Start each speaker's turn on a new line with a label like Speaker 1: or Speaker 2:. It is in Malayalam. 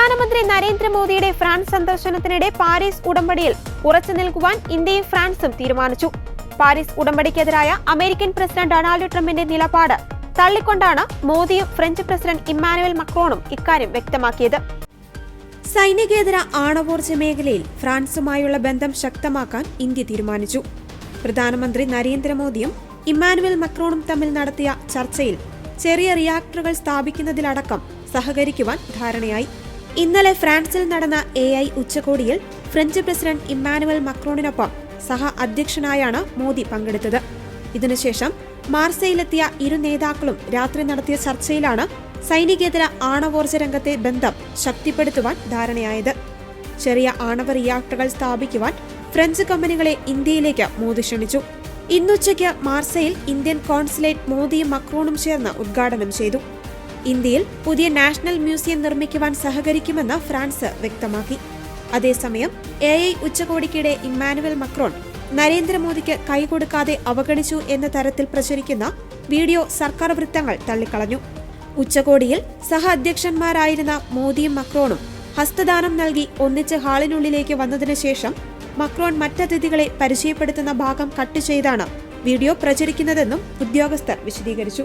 Speaker 1: പ്രധാനമന്ത്രി നരേന്ദ്രമോദിയുടെ ഫ്രാൻസ് സന്ദർശനത്തിനിടെ പാരീസ് ഉടമ്പടിയിൽ ഉറച്ചു നിൽക്കുവാൻ ഇന്ത്യയും ഫ്രാൻസും തീരുമാനിച്ചു. പാരീസ് ഉടമ്പടിക്കെതിരായ അമേരിക്കൻ പ്രസിഡന്റ് ഡൊണാൾഡ് ട്രംപിന്റെ നിലപാട് തള്ളിക്കൊണ്ടാണ് മോദിയും ഫ്രഞ്ച് പ്രസിഡന്റ് ഇമ്മാനുവൽ മക്രോണും ഇക്കാര്യം വ്യക്തമാക്കിയത്. സൈനികേതര ആണവോർജ്ജ മേഖലയിൽ ഫ്രാൻസുമായുള്ള ബന്ധം ശക്തമാക്കാൻ ഇന്ത്യ തീരുമാനിച്ചു. പ്രധാനമന്ത്രി നരേന്ദ്രമോദിയും ഇമ്മാനുവൽ മക്രോണും തമ്മിൽ നടത്തിയ ചർച്ചയിൽ ചെറിയ റിയാക്ടറുകൾ സ്ഥാപിക്കുന്നതിലടക്കം സഹകരിക്കുവാൻ ധാരണയായി. ഇന്നലെ ഫ്രാൻസിൽ നടന്ന AI ഉച്ചകോടിയിൽ ഫ്രഞ്ച് പ്രസിഡന്റ് ഇമ്മാനുവൽ മക്രോണിനൊപ്പം സഹ അധ്യക്ഷനായാണ് മോദി പങ്കെടുത്തത്. ഇതിനുശേഷം മാർസയിലെത്തിയ ഇരു നേതാക്കളും രാത്രി നടത്തിയ ചർച്ചയിലാണ് സൈനികേതര ആണവോർജ്ജ രംഗത്തെ ബന്ധം ശക്തിപ്പെടുത്തുവാൻ ധാരണയായത്. ചെറിയ ആണവ റിയാക്ടറുകൾ സ്ഥാപിക്കുവാൻ ഫ്രഞ്ച് കമ്പനികളെ ഇന്ത്യയിലേക്ക് മോദി ക്ഷണിച്ചു. ഇന്നുച്ചയ്ക്ക് മാർസയിൽ ഇന്ത്യൻ കോൺസുലേറ്റ് മോദിയും മക്രോണും ചേർന്ന് ഉദ്ഘാടനം ചെയ്തു. ഇന്ത്യയിൽ പുതിയ നാഷണൽ മ്യൂസിയം നിർമ്മിക്കുവാൻ സഹകരിക്കുമെന്ന് ഫ്രാൻസ് വ്യക്തമാക്കി. അതേസമയം AI ഉച്ചകോടിക്കിടെ ഇമ്മാനുവൽ മക്രോൺ നരേന്ദ്രമോദിക്ക് കൈകൊടുക്കാതെ അവഗണിച്ചു എന്ന തരത്തിൽ പ്രചരിക്കുന്ന വീഡിയോ സർക്കാർ വൃത്തങ്ങൾ തള്ളിക്കളഞ്ഞു. ഉച്ചകോടിയിൽ സഹ അധ്യക്ഷന്മാരായിരുന്ന മോദിയും മക്രോണും ഹസ്തദാനം നൽകി ഒന്നിച്ച് ഹാളിനുള്ളിലേക്ക് വന്നതിനു ശേഷം മക്രോൺ മറ്റതിഥികളെ പരിചയപ്പെടുത്തുന്ന ഭാഗം കട്ട് ചെയ്താണ് വീഡിയോ പ്രചരിക്കുന്നതെന്നും ഉദ്യോഗസ്ഥർ വിശദീകരിച്ചു.